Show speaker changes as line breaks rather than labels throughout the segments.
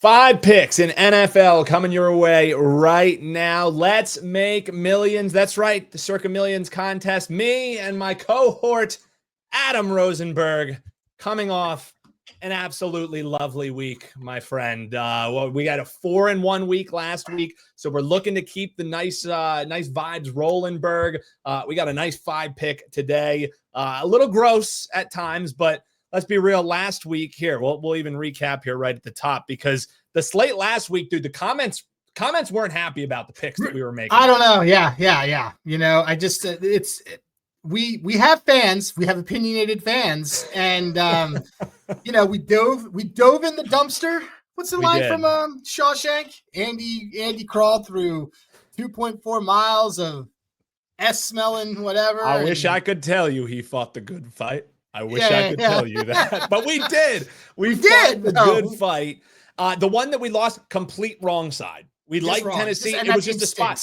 5 picks in NFL coming your way right now. Let's make millions. That's right, the Circa Millions contest. Me and my cohort, Adam Rosenberg, coming off an absolutely lovely week, my friend. We got a 4-1 week last week, so we're looking to keep the nice vibes rolling, Berg. We got a nice 5 pick today. A little gross at times, but let's be real. Last week here, we'll even recap here right at the top, because the slate last week, dude, the comments weren't happy about the picks that we were making.
I don't know. Yeah. You know, I just we have fans, we have opinionated fans, and you know, we dove in the dumpster. What's the line from Shawshank? Andy crawled through 2.4 miles of smelling whatever.
I wish I could tell you he fought the good fight. I wish I could tell you that, but we did. We fought the good fight. The one that we lost, complete wrong side. We liked Tennessee. It was just a spot.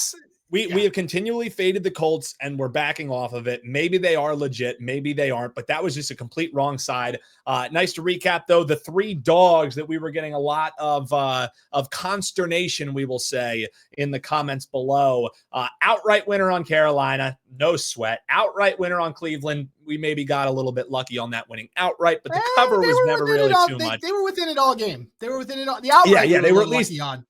We have continually faded the Colts, and we're backing off of it. Maybe they are legit, maybe they aren't, but that was just a complete wrong side. Nice to recap, though, the 3 dogs that we were getting a lot of consternation, we will say, in the comments below. Outright winner on Carolina, no sweat. Outright winner on Cleveland. We maybe got a little bit lucky on that winning outright, but the cover was never really too much.
They were within it all game. They were within it all. The outright,
they were at least
on.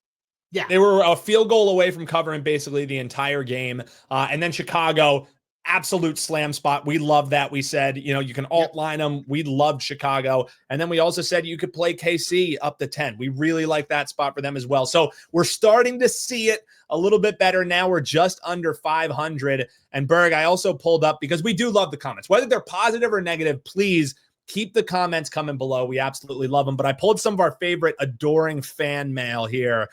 Yeah,
they were a field goal away from covering basically the entire game. And then Chicago, absolute slam spot. We love that. We said, you know, you can alt line them. We loved Chicago. And then we also said you could play KC up to 10. We really like that spot for them as well. So we're starting to see it a little bit better now. We're just under 500. And Berg, I also pulled up, because we do love the comments, whether they're positive or negative. Please keep the comments coming below. We absolutely love them. But I pulled some of our favorite adoring fan mail here.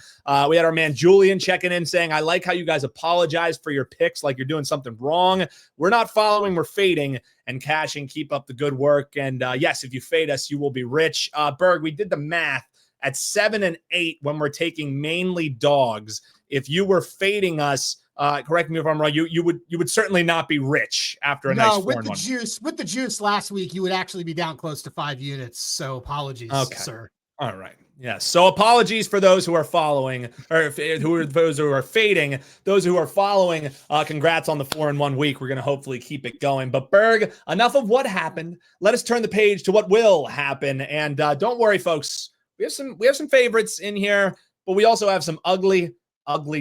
We had our man Julian checking in saying, I like how you guys apologize for your picks like you're doing something wrong. We're not following, we're fading and cashing. Keep up the good work. And yes, if you fade us, you will be rich. Berg, we did the math at 7 and 8 when we're taking mainly dogs. If you were fading us, correct me if I'm wrong, you would certainly not be rich after a nice 4-1.
With the juice last week, you would actually be down close to 5 units. So apologies, sir.
All right. Yeah. So apologies for those who are following, or those who are fading. Those who are following, congrats on the 4-1 week. We're going to hopefully keep it going. But Berg, enough of what happened. Let us turn the page to what will happen. And don't worry, folks. We have some favorites in here, but we also have some ugly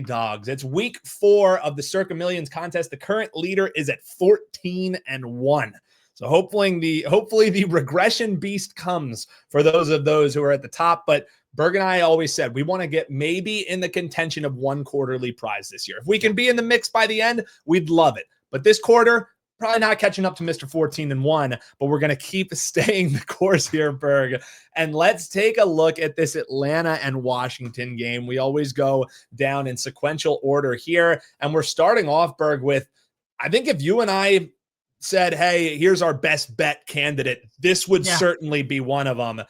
dogs. It's week 4 of the Circa Millions contest. The current leader is at 14-1. So hopefully the regression beast comes for those who are at the top. But Berg and I always said we want to get maybe in the contention of 1 quarterly prize this year. If we can be in the mix by the end, we'd love it. But this quarter, probably not catching up to Mr. 14-1, but we're going to keep staying the course here, Berg. And let's take a look at this Atlanta and Washington game. We always go down in sequential order here. And we're starting off, Berg, with, I think if you and I said, hey, here's our best bet candidate, this would certainly be one of them.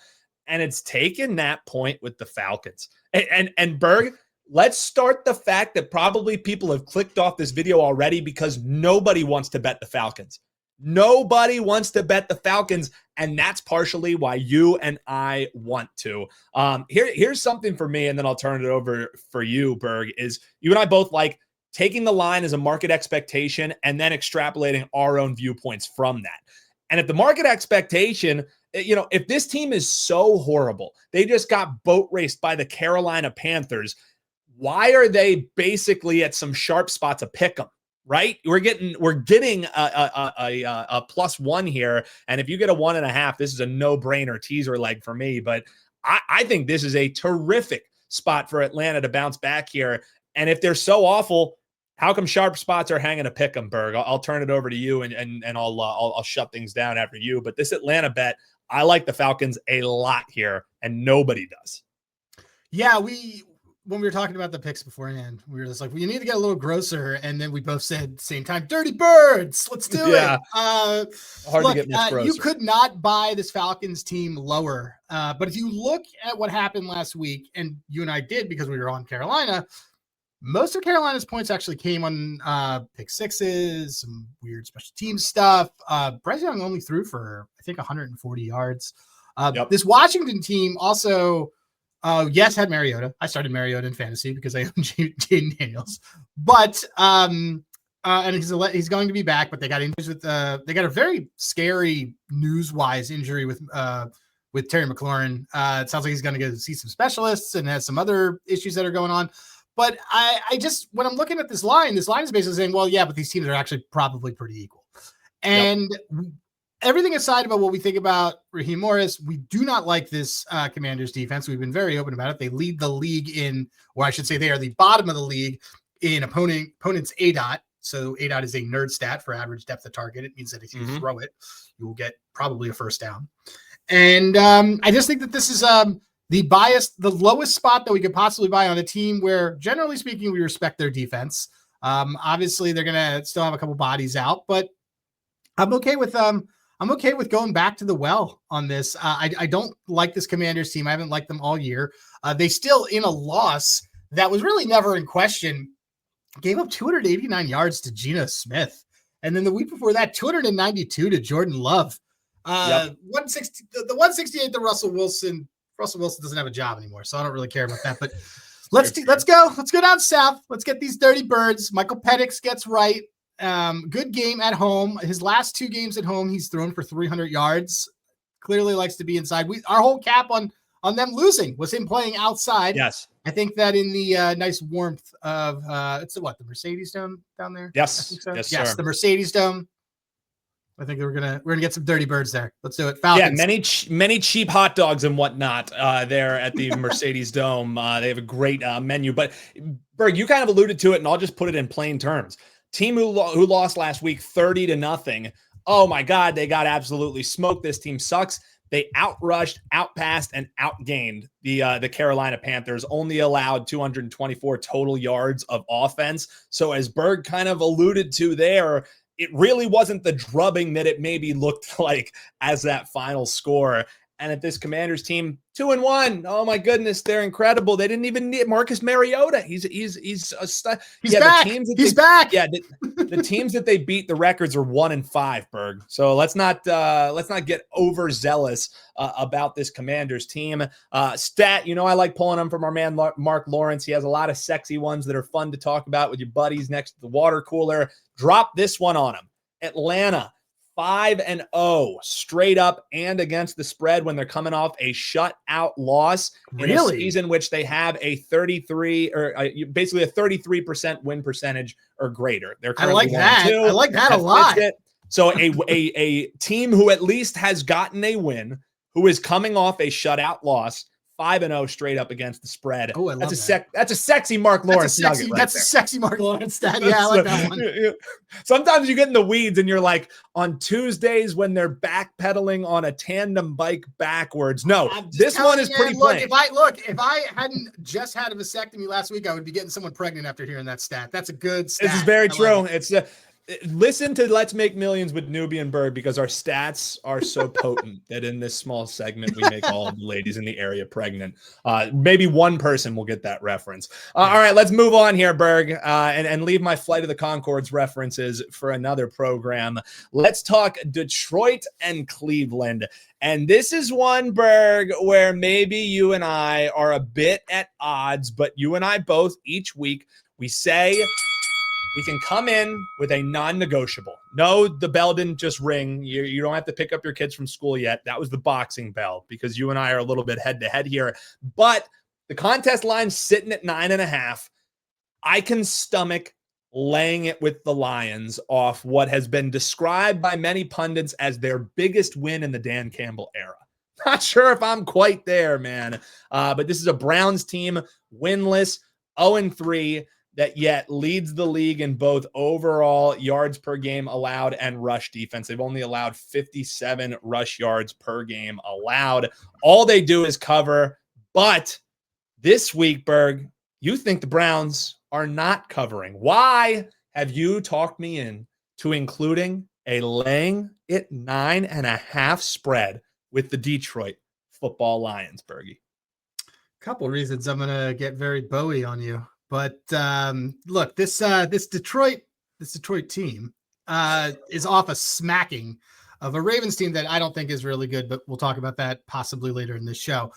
And it's taken that point with the Falcons. And Berg, let's start the fact that probably people have clicked off this video already because nobody wants to bet the Falcons. Nobody wants to bet the Falcons, and that's partially why you and I want to. Here's something for me, and then I'll turn it over for you, Berg, is you and I both like taking the line as a market expectation and then extrapolating our own viewpoints from that. And if the market expectation, you know, if this team is so horrible, they just got boat raced by the Carolina Panthers, why are they basically at some sharp spots a pick 'em, right? We're getting a +1 here. And if you get a 1.5, this is a no-brainer teaser leg for me. But I think this is a terrific spot for Atlanta to bounce back here. And if they're so awful, how come sharp spots are hanging a pick 'em, Berg? I'll turn it over to you and I'll shut things down after you. But this Atlanta bet, I like the Falcons a lot here, and nobody does.
Yeah, when we were talking about the picks beforehand, we were just like, we need to get a little grosser. And then we both said at the same time, dirty birds, let's do it.
Hard to get much grosser.
You could not buy this Falcons team lower. But if you look at what happened last week, and you and I did because we were on Carolina, most of Carolina's points actually came on pick sixes, some weird special team stuff. Bryce Young only threw for, I think, 140 yards. This Washington team also Yes, had Mariota. I started Mariota in fantasy because I own Jaden Daniels. But and he's going to be back. But they got injuries with they got a very scary news-wise injury with Terry McLaurin. It sounds like he's going to go see some specialists and has some other issues that are going on. But I just, when I'm looking at this line is basically saying, well, yeah, but these teams are actually probably pretty equal. And everything aside about what we think about Raheem Morris, we do not like this Commanders defense. We've been very open about it. They lead the league in, or I should say they are the bottom of the league in opponent's ADOT. So ADOT is a nerd stat for average depth of target. It means that if you throw it, you will get probably a first down. And I just think that this is the lowest spot that we could possibly buy on a team where, generally speaking, we respect their defense. Obviously, they're going to still have a couple bodies out, but I'm okay with going back to the well on this. I don't like this Commanders team. I haven't liked them all year. They still, in a loss that was really never in question, gave up 289 yards to Geno Smith. And then the week before that, 292 to Jordan Love. 160, the 168 to Russell Wilson. Russell Wilson doesn't have a job anymore, so I don't really care about that. But let's go down south. Let's get these dirty birds. Michael Penix gets right. Good game at home. His last 2 games at home, he's thrown for 300 yards. Clearly likes to be inside. Our whole cap on them losing was him playing outside.
Yes.
I think that in the nice warmth of it's the Mercedes Dome down there.
Yes.
I think so.
Yes,
yes,
sir.
the Mercedes Dome. I think we're gonna get some dirty birds there. Let's do it. Falcons.
Yeah, many cheap hot dogs and whatnot there at the Mercedes Dome. They have a great menu. But Berg, you kind of alluded to it, and I'll just put it in plain terms. Team who lost last week 30-0. Oh my God, they got absolutely smoked. This team sucks. They outrushed, outpassed, and outgained the Carolina Panthers, only allowed 224 total yards of offense. So as Berg kind of alluded to there, it really wasn't the drubbing that it maybe looked like as that final score. And at this Commanders team, 2-1. Oh my goodness, they're incredible. They didn't even need Marcus Mariota. He's a stud.
He's back. He's back.
Yeah, the teams that they beat, the records are 1-5, Berg. So let's not get overzealous about this Commanders team. Stat, I like pulling them from our man Mark Lawrence. He has a lot of sexy ones that are fun to talk about with your buddies next to the water cooler. Drop this one on them. Atlanta. 5-0 straight up and against the spread when they're coming off a shutout loss in a season which they have a 33 or basically a 33% win percentage or greater. They're
I like that. I like that a lot.
So a team who at least has gotten a win, who is coming off a shutout loss, 5-0 straight up against the spread.
Oh, I love that.
That's a sexy Mark Lawrence nugget.
That's a sexy Mark Lawrence stat. Yeah, I like that one.
Sometimes you get in the weeds and you're like, on Tuesdays when they're backpedaling on a tandem bike backwards. No, this one is pretty plain.
If I hadn't just had a vasectomy last week, I would be getting someone pregnant after hearing that stat. That's a good stat.
This is very true. It's listen to Let's Make Millions with Newbie and Bird, because our stats are so potent that in this small segment, we make all of the ladies in the area pregnant. Maybe one person will get that reference. All right, let's move on here, Berg, and leave my Flight of the Conchords references for another program. Let's talk Detroit and Cleveland. And this is one, Berg, where maybe you and I are a bit at odds, but you and I both each week, we say we can come in with a non-negotiable. No, the bell didn't just ring. You don't have to pick up your kids from school yet. That was the boxing bell, because you and I are a little bit head-to-head here. But the contest line's sitting at 9.5. I can stomach laying it with the Lions off what has been described by many pundits as their biggest win in the Dan Campbell era. Not sure if I'm quite there, man. But this is a Browns team, winless, 0-3, that yet leads the league in both overall yards per game allowed and rush defense. They've only allowed 57 rush yards per game allowed. All they do is cover. But this week, Berg, you think the Browns are not covering. Why have you talked me in to including a laying it 9.5 spread with the Detroit Football Lions, Bergie?
Couple reasons I'm going to get very Bowie on you. But look, this Detroit team is off a smacking of a Ravens team that I don't think is really good, but we'll talk about that possibly later in this show.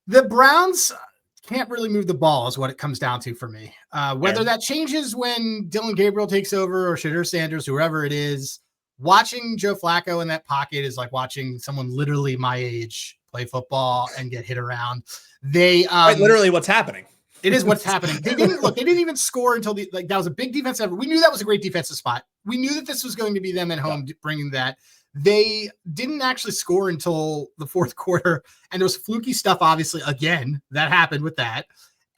The Browns can't really move the ball is what it comes down to for me. Whether that changes when Dylan Gabriel takes over or Shadur Sanders, whoever it is, watching Joe Flacco in that pocket is like watching someone literally my age play football and get hit around.
Literally what's happening.
It is what's happening. They didn't even score until that was a big defense effort. We knew that was a great defensive spot. We knew that this was going to be them at home bringing that. They didn't actually score until the fourth quarter, and there was fluky stuff, obviously, again, that happened with that.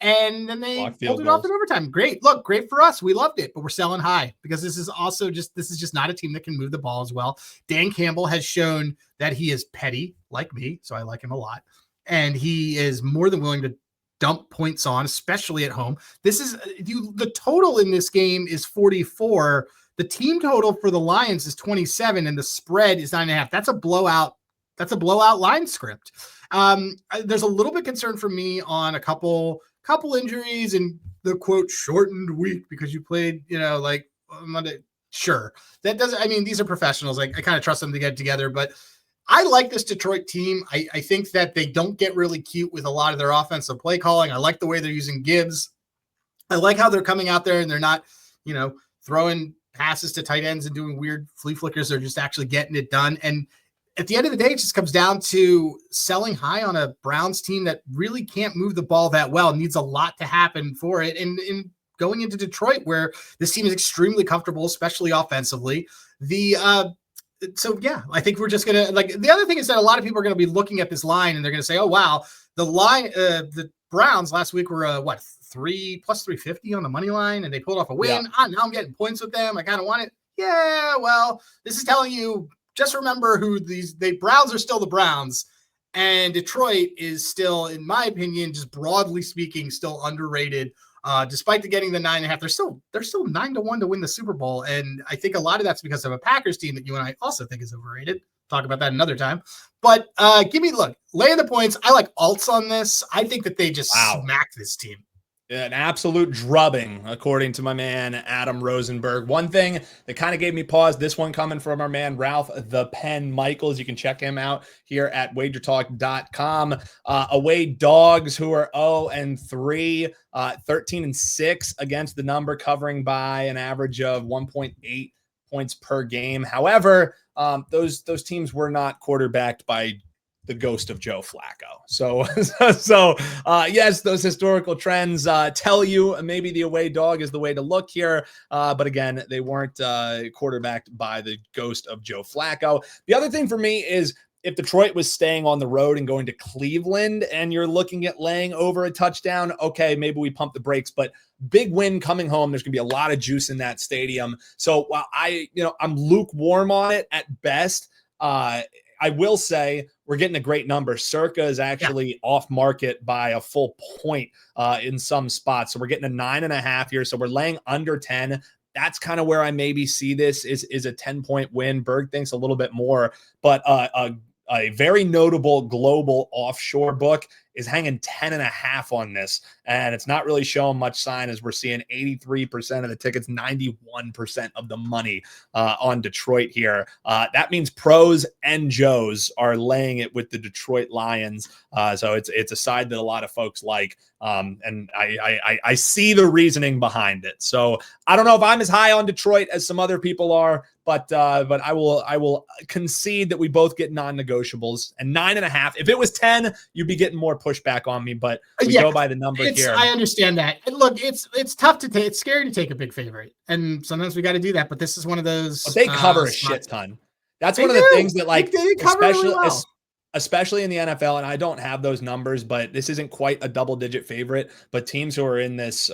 And then they pulled it off in overtime. Great. Look, great for us. We loved it, but we're selling high because this is just not a team that can move the ball as well. Dan Campbell has shown that he is petty, like me, so I like him a lot. And he is more than willing to dump points on, especially at home. The total in this game is 44. The team total for the Lions is 27, and the spread is 9.5. That's a blowout. That's a blowout line script. There's a little bit concern for me on a couple injuries and the quote shortened week because you played, like Monday. Sure, that doesn't. I mean, these are professionals. I kind of trust them to get together, but I like this Detroit team. I think that they don't get really cute with a lot of their offensive play calling. I like the way they're using Gibbs. I like how they're coming out there and they're not, throwing passes to tight ends and doing weird flea flickers. They're just actually getting it done. And at the end of the day, it just comes down to selling high on a Browns team that really can't move the ball that well. It needs a lot to happen for it. And in going into Detroit, where this team is extremely comfortable, especially offensively, I think we're just going to the other thing is that a lot of people are going to be looking at this line and they're going to say, oh, wow, the line, the Browns last week were 3 plus 350 on the money line, and they pulled off a win. Yeah. Now I'm getting points with them. I kind of want it. Yeah, well, this is telling you, just remember who the Browns are still the Browns, and Detroit is still, in my opinion, just broadly speaking, still underrated. Despite getting the 9.5, they're still 9-1 to win the Super Bowl, and I think a lot of that's because of a Packers team that you and I also think is overrated. Talk about that another time. But laying the points. I like alts on this. I think that they just smack this team.
An absolute drubbing, according to my man, Adam Rosenberg. One thing that kind of gave me pause, this one coming from our man, Ralph the Pen Michaels. You can check him out here at wagertalk.com. Away dogs who are 0-3, 13-6 against the number, covering by an average of 1.8 points per game. However, those teams were not quarterbacked by the ghost of Joe Flacco. So yes, those historical trends tell you maybe the away dog is the way to look here. But again, they weren't quarterbacked by the ghost of Joe Flacco. The other thing for me is if Detroit was staying on the road and going to Cleveland and you're looking at laying over a touchdown, okay, maybe we pump the brakes, but big win coming home. There's going to be a lot of juice in that stadium. So while I'm lukewarm on it at best, I will say we're getting a great number. Circa is actually off market by a full point in some spots. So we're getting a 9.5 here. So we're laying under 10. That's kind of where I maybe see this is a 10-point win. Berg thinks a little bit more, but a very notable global offshore book is hanging 10.5 on this. And it's not really showing much sign as we're seeing 83% of the tickets, 91% of the money on Detroit here. That means pros and Joes are laying it with the Detroit Lions. So it's a side that a lot of folks like. And I see the reasoning behind it. So I don't know if I'm as high on Detroit as some other people are, but I will concede that we both get non-negotiables. And 9.5. If it was 10, you'd be getting more pushback on me. But we go by the number here.
I understand that. And look, it's tough to take. It's scary to take a big favorite, and sometimes we got to do that. But this is one of those.
But they cover a shit ton. That's one of the things that, like, especially in the NFL, and I don't have those numbers, but this isn't quite a double-digit favorite. But teams who are in this,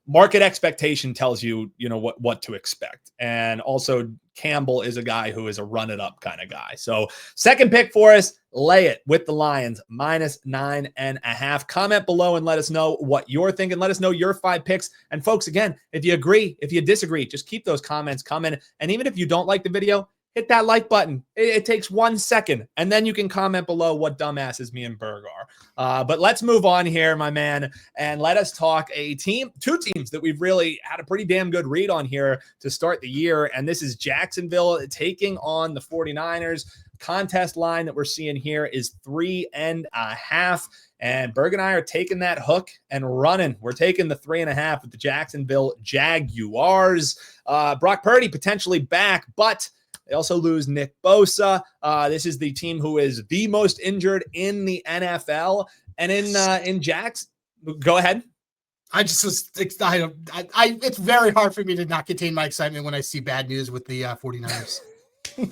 market expectation tells you, what to expect. And also, Campbell is a guy who is a run-it-up kind of guy. So, second pick for us, lay it with the Lions, -9.5. Comment below and let us know what you're thinking. Let us know your 5 picks. And folks, again, if you agree, if you disagree, just keep those comments coming. And even if you don't like the video, hit that like button. It takes 1 second, and then you can comment below what dumbasses me and Berg are. But let's move on here, my man, and let us talk two teams that we've really had a pretty damn good read on here to start the year, and this is Jacksonville taking on the 49ers. Contest line that we're seeing here is 3.5. And Berg and I are taking that hook and running. We're taking the 3.5 with the Jacksonville Jaguars. Brock Purdy potentially back, but they also lose Nick Bosa. This is the team who is the most injured in the NFL. And in Jax, go ahead.
It's very hard for me to not contain my excitement when I see bad news with the 49ers.
The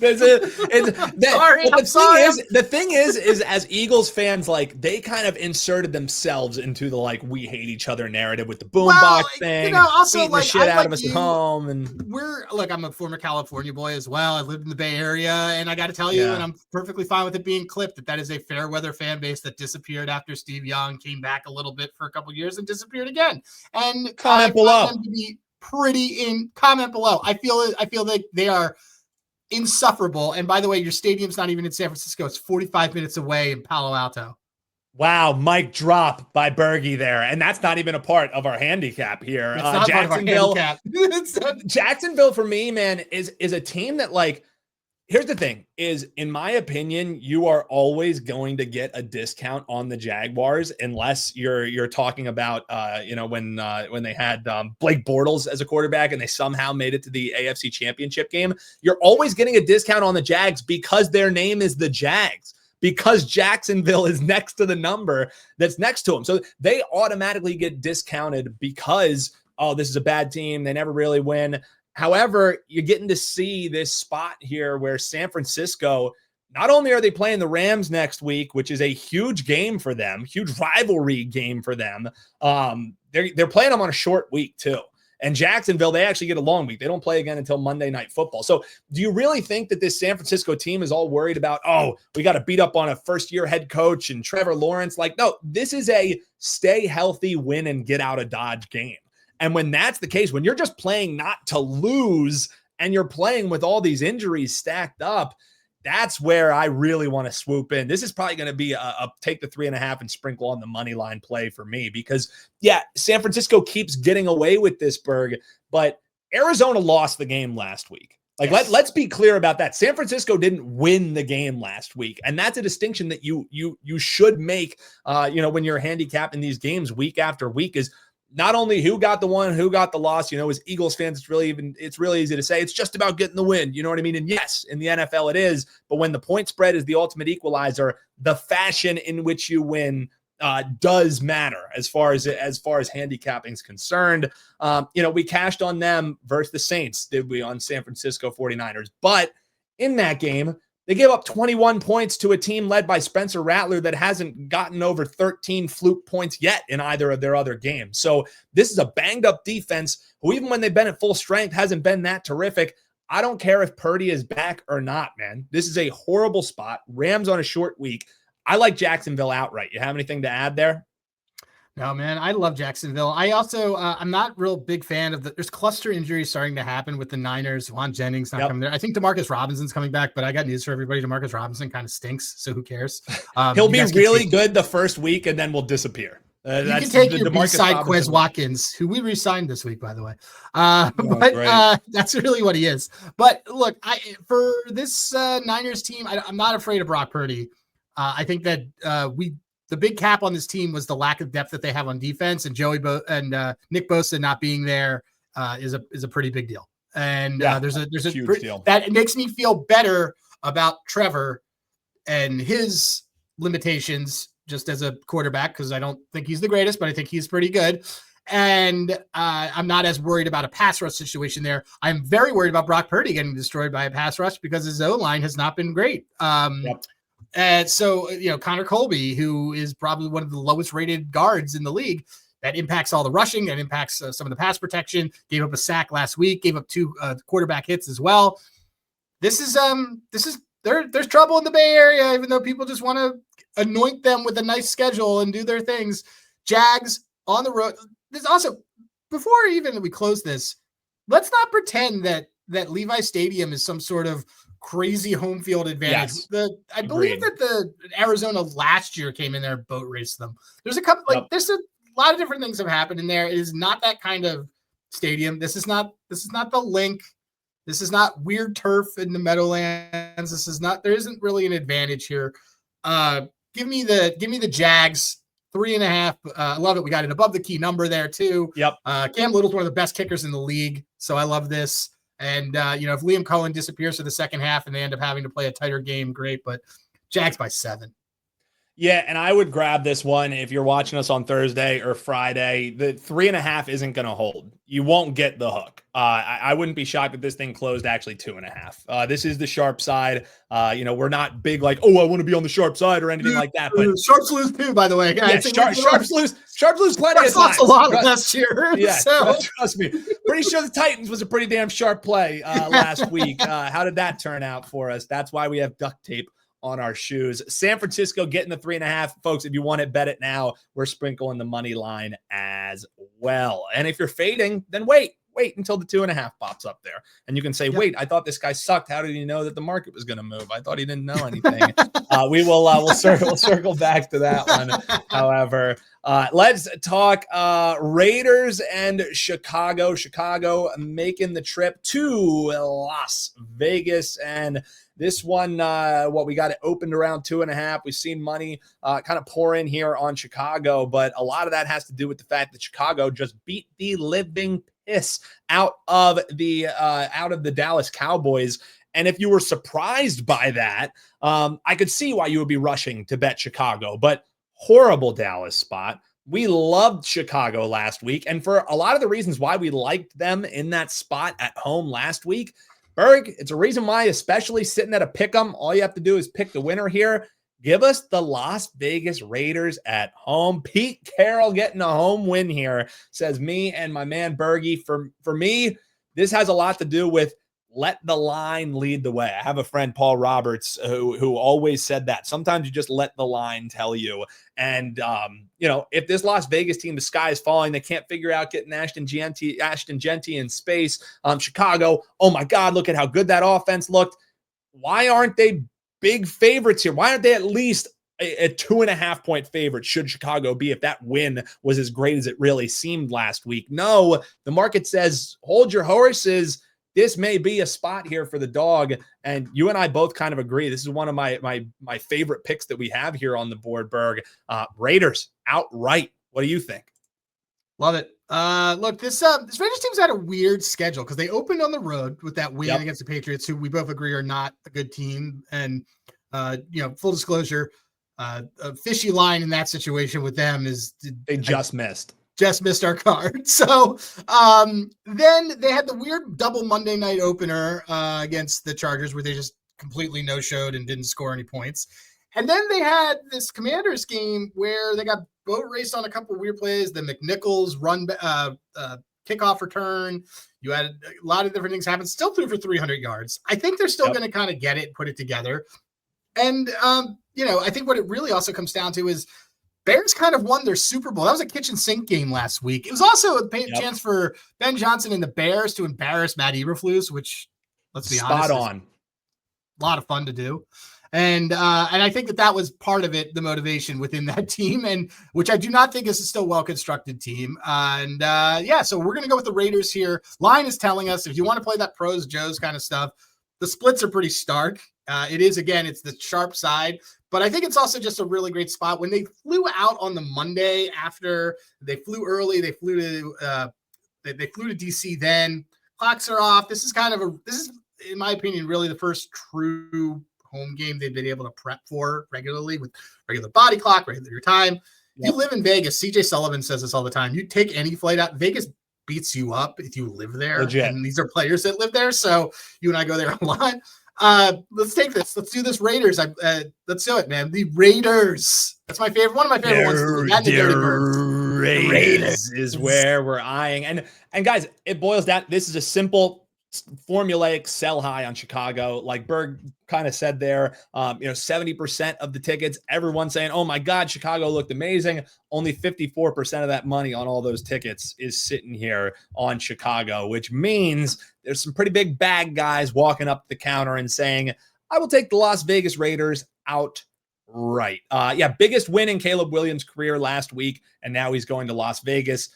thing is as Eagles fans, like, they kind of inserted themselves into the, like, we hate each other narrative with the boombox thing.
Also,
beating
like,
the shit out of us at home. And
I'm a former California boy as well. I lived in the Bay Area, and I got to tell you, and I'm perfectly fine with it being clipped, that is a fair weather fan base that disappeared after Steve Young came back a little bit for a couple years and disappeared again. And
comment below.
Them to be comment below. I feel like they are insufferable. And by the way, your stadium's not even in San Francisco. It's 45 minutes away in Palo Alto.
Wow, mic drop by Bergie there. And that's not even a part of our handicap here. Jacksonville for me, man, is a team that, like, here's the thing is, in my opinion, you are always going to get a discount on the Jaguars unless you're talking about, when they had Blake Bortles as a quarterback and they somehow made it to the AFC Championship game. You're always getting a discount on the Jags because their name is the Jags, because Jacksonville is next to the number that's next to them. So they automatically get discounted because, oh, this is a bad team. They never really win. However, you're getting to see this spot here where San Francisco, not only are they playing the Rams next week, which is a huge game for them, huge rivalry game for them. They're playing them on a short week too. And Jacksonville, they actually get a long week. They don't play again until Monday Night Football. So do you really think that this San Francisco team is all worried about, oh, we got to beat up on a first-year head coach and Trevor Lawrence? Like, no, this is a stay healthy, win, and get out of Dodge game. And when that's the case, when you're just playing not to lose and you're playing with all these injuries stacked up, that's where I really want to swoop in. This is probably going to be a take the 3.5 and sprinkle on the money line play for me because, San Francisco keeps getting away with this, Berg, but Arizona lost the game last week. Like, let's be clear about that. San Francisco didn't win the game last week, and that's a distinction that you should make. When you're handicapping these games week after week, is not only who got the one, who got the loss. As Eagles fans, it's really easy to say it's just about getting the win. You know what I mean? And yes, in the NFL it is. But when the point spread is the ultimate equalizer, the fashion in which you win does matter as far as handicapping is concerned. We cashed on them versus the Saints, did we, on San Francisco 49ers? But in that game, they gave up 21 points to a team led by Spencer Rattler that hasn't gotten over 13 fluke points yet in either of their other games. So this is a banged up defense who, even when they've been at full strength, hasn't been that terrific. I don't care if Purdy is back or not, man. This is a horrible spot. Rams on a short week. I like Jacksonville outright. You have anything to add there?
No, man, I love Jacksonville. I also, I'm not real big fan of there's cluster injuries starting to happen with the Niners. Juan Jennings not coming there. I think DeMarcus Robinson's coming back, but I got news for everybody. DeMarcus Robinson kind of stinks, so who cares?
He'll be really good the first week and then will disappear.
You can take your B-side Quez Watkins, who we re-signed this week, by the way. That's really what he is. But look, for this Niners team, I'm not afraid of Brock Purdy. I think that the big cap on this team was the lack of depth that they have on defense, and Nick Bosa not being there is a pretty big deal. And there's a huge deal that makes me feel better about Trevor and his limitations just as a quarterback, because I don't think he's the greatest, but I think he's pretty good. And I'm not as worried about a pass rush situation there. I'm very worried about Brock Purdy getting destroyed by a pass rush because his O-line has not been great. And so, Connor Colby, who is probably one of the lowest rated guards in the league, that impacts all the rushing, that impacts some of the pass protection, gave up a sack last week, gave up 2 quarterback hits as well. There's trouble in the Bay Area, even though people just want to anoint them with a nice schedule and do their things. Jags on the road. There's also, before even we close this, let's not pretend that Levi Stadium is some sort of crazy home field advantage.
Yes.
I believe that the Arizona last year came in there, boat raced them. There's a couple, there's a lot of different things have happened in there. It is not that kind of stadium. This is not the Link. This is not weird turf in the Meadowlands. There isn't really an advantage here. Give me the Jags 3.5. I love it. We got an above the key number there too.
Yep.
Cam Little's one of the best kickers in the league. So I love this. And, if Liam Cohen disappears for the second half and they end up having to play a tighter game, great. But Jags by 7.
Yeah, and I would grab this one if you're watching us on Thursday or Friday. The 3.5 isn't going to hold. You won't get the hook. I wouldn't be shocked if this thing closed actually 2.5. This is the sharp side. We're not big like, oh, I want to be on the sharp side or anything like that. But
sharps lose too, by the way.
Yeah, sharps lose plenty of times.
Lost a lot last year.
Yeah,
so.
trust me. Pretty sure the Titans was a pretty damn sharp play last week. How did that turn out for us? That's why we have duct tape on our shoes. San Francisco getting the 3.5. Folks, if you want it, bet it now. We're sprinkling the money line as well. And if you're fading, then wait until the 2.5 pops up there. And you can say, wait, I thought this guy sucked. How did he know that the market was going to move? I thought he didn't know anything. We'll circle back to that one. However, let's talk Raiders and Chicago. Chicago making the trip to Las Vegas. And this one, we got it opened around 2.5. We've seen money kind of pour in here on Chicago, but a lot of that has to do with the fact that Chicago just beat the living piss out of the Dallas Cowboys. And if you were surprised by that, I could see why you would be rushing to bet Chicago, but horrible Dallas spot. We loved Chicago last week. And for a lot of the reasons why we liked them in that spot at home last week, Berg, it's a reason why, especially sitting at a pick 'em, all you have to do is pick the winner here. Give us the Las Vegas Raiders at home. Pete Carroll getting a home win here, says me and my man Bergie. For me, this has a lot to do with let the line lead the way. I have a friend, Paul Roberts, who always said that. Sometimes you just let the line tell you. And, if this Las Vegas team, the sky is falling, they can't figure out getting Ashton Genty in space. Chicago, oh my God, look at how good that offense looked. Why aren't they big favorites here? Why aren't they at least a 2.5 point favorite should Chicago be if that win was as great as it really seemed last week? No, the market says, hold your horses. This may be a spot here for the dog. And you and I both kind of agree. This is one of my favorite picks that we have here on the board, Berg. Raiders outright. What do you think?
Love it. Look, this Raiders team's had a weird schedule because they opened on the road with that win against the Patriots, who we both agree are not a good team. And, full disclosure, a fishy line in that situation with them is
they just missed
our card. So then they had the weird double Monday night opener against the Chargers where they just completely no-showed and didn't score any points. And then they had this Commanders game where they got boat raced on a couple of weird plays. The McNichols run kickoff return. You had a lot of different things happen. Still threw for 300 yards. I think they're still going to kind of get it, put it together. And, I think what it really also comes down to is Bears kind of won their Super Bowl. That was a kitchen sink game last week. It was also a chance for Ben Johnson and the Bears to embarrass Matt Eberflus, which, let's be honest,
spot on.
A lot of fun to do. And I think that was part of it, the motivation within that team, and which I do not think is a still well-constructed team. So we're going to go with the Raiders here. Line is telling us if you want to play that pros, Joes kind of stuff, the splits are pretty stark. It's the sharp side, but I think it's also just a really great spot. When they flew out on the Monday after they flew early, they flew to DC. Then clocks are off. This is in my opinion, really the first true home game they've been able to prep for regularly with regular body clock, regular time. You live in Vegas. CJ Sullivan says this all the time. You take any flight out, Vegas beats you up if you live there.
Legit.
And these are players that live there. So you and I go there a lot. Let's take this. Let's do this. Raiders. Let's do it, man. The Raiders. That's my favorite. One of my favorite ones.
The Raiders is where we're eyeing. And guys, it boils down. This is a simple formulaic sell high on Chicago. Like Berg kind of said there, 70% of the tickets, everyone's saying, oh my God, Chicago looked amazing. Only 54% of that money on all those tickets is sitting here on Chicago, which means there's some pretty big bag guys walking up the counter and saying, I will take the Las Vegas Raiders outright. Right. Biggest win in Caleb Williams' career last week, and now he's going to Las Vegas.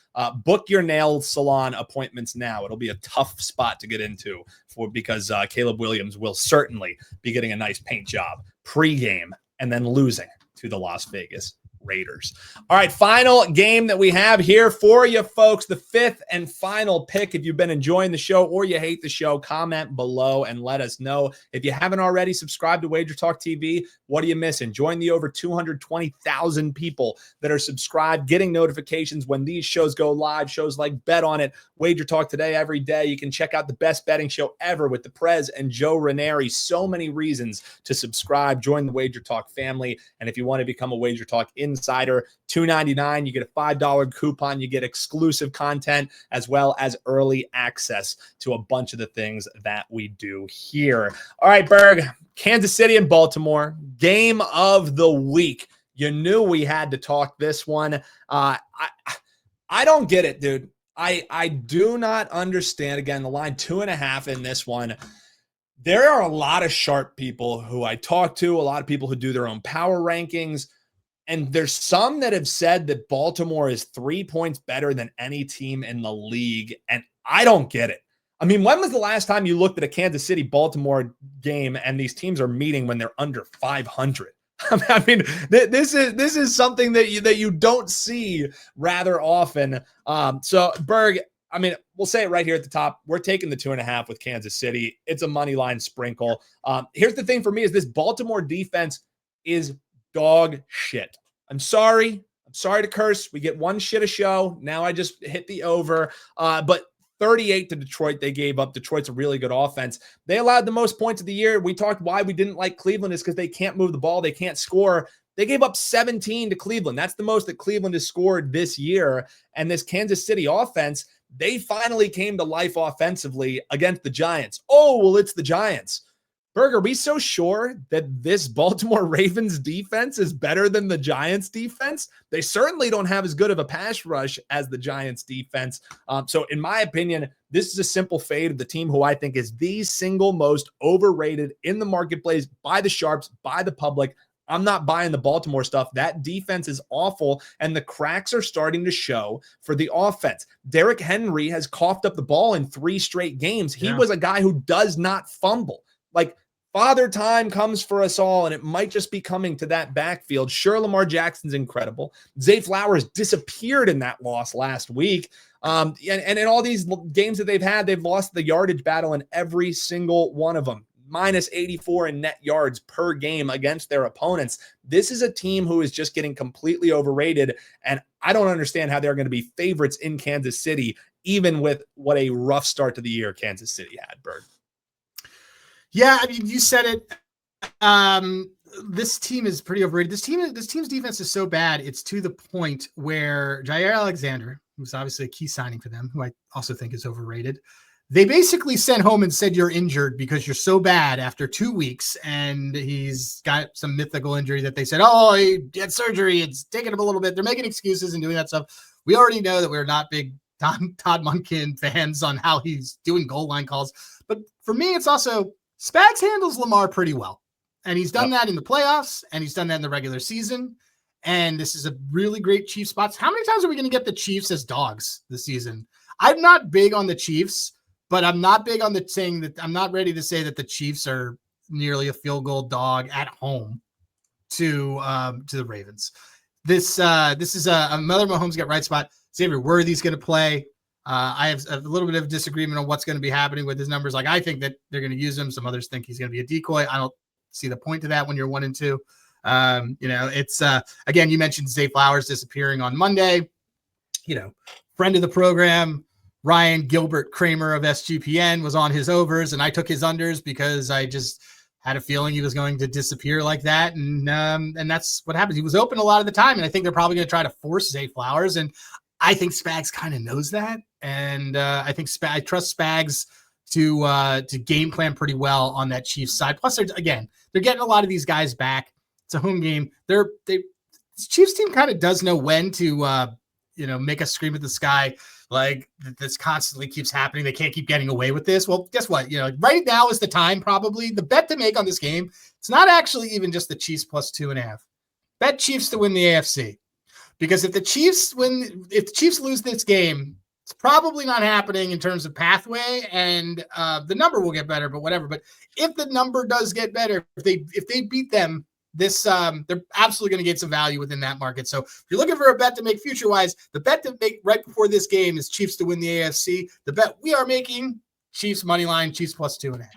Book your nail salon appointments now. It'll be a tough spot to get into because Caleb Williams will certainly be getting a nice paint job pregame and then losing to the Las Vegas Raiders. All right, final game that we have here for you folks, the fifth and final pick. If you've been enjoying the show or you hate the show, comment below and let us know. If you haven't already subscribed to Wager Talk TV, what are you missing? Join the over 220,000 people that are subscribed, getting notifications when these shows go live, shows like Bet On It, Wager Talk Today every day. You can check out the best betting show ever with the Prez and Joe Ranieri. So many reasons to subscribe. Join the Wager Talk family. And if you want to become a Wager Talk insider, $2.99, you get a $5 coupon, you get exclusive content as well as early access to a bunch of the things that we do here. All right, Berg, Kansas City and Baltimore, game of the week. You knew we had to talk this one. I don't get it, dude. I do not understand. Again, the line 2.5 in this one. There are a lot of sharp people who I talk to, a lot of people who do their own power rankings. And there's some that have said that Baltimore is 3 points better than any team in the league. And I don't get it. I mean, when was the last time you looked at a Kansas City-Baltimore game and these teams are meeting when they're under 500? I mean, this is something that you don't see rather often. So, Berg, I mean, we'll say it right here at the top. We're taking the 2.5 with Kansas City. It's a money line sprinkle. Here's the thing for me is this Baltimore defense is dog shit. I'm sorry to curse. We get one shit a show. Now I just hit the over. But 38 to Detroit, they gave up. Detroit's a really good offense. They allowed the most points of the year. We talked why we didn't like Cleveland is because they can't move the ball. They can't score. They gave up 17 to Cleveland. That's the most that Cleveland has scored this year. And this Kansas City offense, they finally came to life offensively against the Giants. Oh, well, it's the Giants. Berg, are we so sure that this Baltimore Ravens defense is better than the Giants defense? They certainly don't have as good of a pass rush as the Giants defense. So in my opinion, this is a simple fade of the team who I think is the single most overrated in the marketplace by the sharps, by the public. I'm not buying the Baltimore stuff. That defense is awful, and the cracks are starting to show for the offense. Derrick Henry has coughed up the ball in 3 straight games. He was a guy who does not fumble. Like, Father Time comes for us all, and it might just be coming to that backfield. Sure, Lamar Jackson's incredible. Zay Flowers disappeared in that loss last week. And in all these games that they've had, they've lost the yardage battle in every single one of them. Minus 84 in net yards per game against their opponents. This is a team who is just getting completely overrated, and I don't understand how they're going to be favorites in Kansas City, even with what a rough start to the year Kansas City had, Berg.
Yeah, I mean, you said it. This team is pretty overrated. This team's defense is so bad, it's to the point where Jair Alexander, who's obviously a key signing for them, who I also think is overrated, they basically sent home and said, you're injured because you're so bad after 2 weeks. And he's got some mythical injury that they said, oh, he had surgery. It's taking him a little bit. They're making excuses and doing that stuff. We already know that we're not big Todd Monken fans on how he's doing goal line calls. But for me, it's also Spags handles Lamar pretty well. And he's done that in the playoffs, and he's done that in the regular season. And this is a really great Chiefs spot. How many times are we going to get the Chiefs as dogs this season? I'm not big on the Chiefs, but I'm not big on saying that I'm not ready to say that the Chiefs are nearly a field goal dog at home to the Ravens. This is another Mahomes get right spot. Xavier Worthy's going to play. I have a little bit of disagreement on what's going to be happening with his numbers. Like, I think that they're going to use him. Some others think he's going to be a decoy. I don't see the point to that when you're 1 and 2. It's again, you mentioned Zay Flowers disappearing on Monday. Friend of the program, Ryan Gilbert Kramer of SGPN, was on his overs, and I took his unders because I just had a feeling he was going to disappear like that. And that's what happens. He was open a lot of the time, and I think they're probably going to try to force Zay Flowers. And I think Spags kind of knows that. And I think I trust Spags to game plan pretty well on that Chiefs side. Plus, they're getting a lot of these guys back. It's a home game. This Chiefs team kind of does know when to make us scream at the sky. Like this constantly keeps happening. They can't keep getting away with this. Well, guess what? Right now is the time, probably the bet to make on this game. It's not actually even just the Chiefs plus 2.5. Bet Chiefs to win the AFC, because if the Chiefs lose this game, it's probably not happening in terms of pathway, and the number will get better, but whatever. But if the number does get better, if they beat them, they're absolutely going to get some value within that market. So if you're looking for a bet to make future-wise, the bet to make right before this game is Chiefs to win the AFC. The bet we are making, Chiefs money line, Chiefs plus 2.5.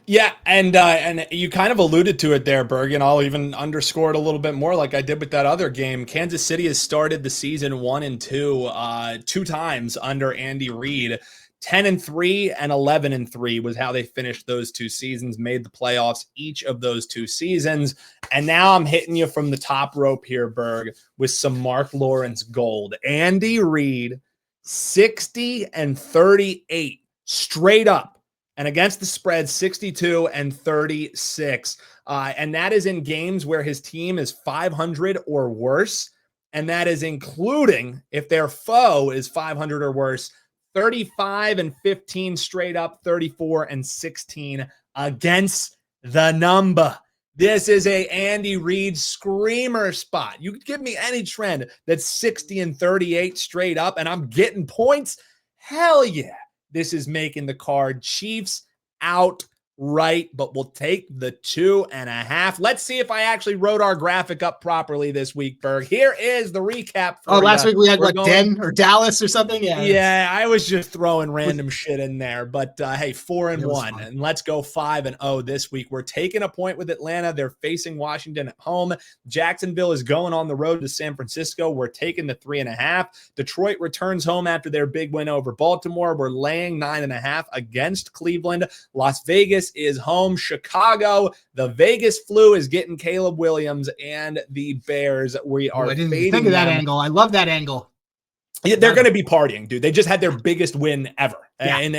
Yeah, and you kind of alluded to it there, Berg, and I'll even underscore it a little bit more like I did with that other game. Kansas City has started the season 1-2, 2 times under Andy Reid. 10-3 and 11-3 was how they finished those 2 seasons, made the playoffs each of those 2 seasons. And now I'm hitting you from the top rope here, Berg, with some Mark Lawrence gold. Andy Reid, 60-38 straight up. And against the spread, 62-36. And that is in games where his team is 500 or worse. And that is including if their foe is 500 or worse, 35-15 straight up, 34-16 against the number. This is a Andy Reid screamer spot. You could give me any trend that's 60-38 straight up, and I'm getting points. Hell yeah. This is making the card. Chiefs outright, but we'll take the 2.5. Let's see if I actually wrote our graphic up properly this week, Berg. Here is the recap.
Last week we had Den or Dallas or something?
Yeah, I was just throwing random shit in there. But hey, 4-1, and let's go 5-0 this week. We're taking a point with Atlanta. They're facing Washington at home. Jacksonville is going on the road to San Francisco. We're taking the 3.5. Detroit returns home after their big win over Baltimore. We're laying 9.5 against Cleveland. Las Vegas is home. Chicago, the Vegas flu is getting Caleb Williams, and the Bears, we are fading
think of that angle. I love that angle.
Yeah, they're going to be partying, dude. They just had their biggest win ever.
Yeah.
I'm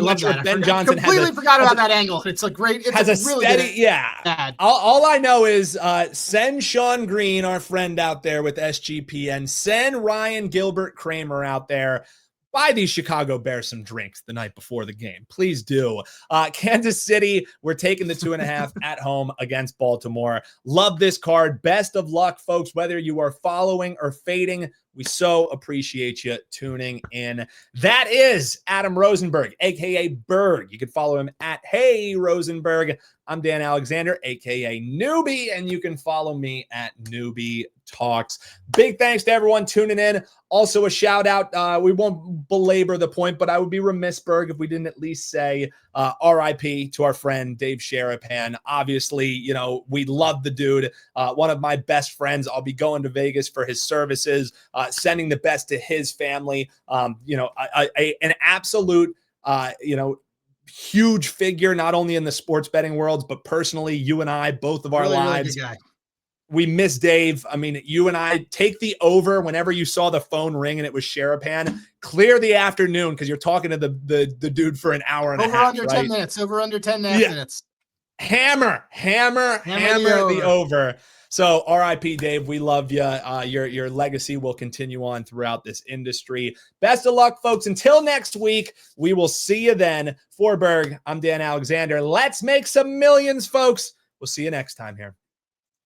not sure if Ben Johnson
completely forgot about that angle. It's a great. It's
has a
really
steady.
Good
yeah. All I know is send Sean Green, our friend out there with SGPN. Send Ryan Gilbert Kramer out there. Buy these Chicago Bears some drinks the night before the game. Please do. Kansas City, we're taking the 2.5 at home against Baltimore. Love this card. Best of luck, folks, whether you are following or fading. We so appreciate you tuning in. That is Adam Rosenberg, a.k.a. Berg. You can follow him at Hey Rosenberg. I'm Dan Alexander, a.k.a. Newbie, and you can follow me at Newbie Talks. Big thanks to everyone tuning in. Also, a shout out. We won't belabor the point, but I would be remiss, Berg, if we didn't at least say RIP to our friend Dave Sharapan. Obviously, we love the dude. One of my best friends. I'll be going to Vegas for his services, sending the best to his family. An absolute, huge figure, not only in the sports betting world, but personally, you and I, both of our lives.
Really good guy.
We miss Dave. I mean, you and I take the over whenever you saw the phone ring and it was Sharapan. Clear the afternoon because you're talking to the dude for an hour and a half.
Over under 10 minutes. Over under 10 minutes.
Hammer the over. So RIP Dave, we love you. Your legacy will continue on throughout this industry. Best of luck, folks. Until next week, we will see you then. For Berg, I'm Dan Alexander. Let's make some millions, folks. We'll see you next time here.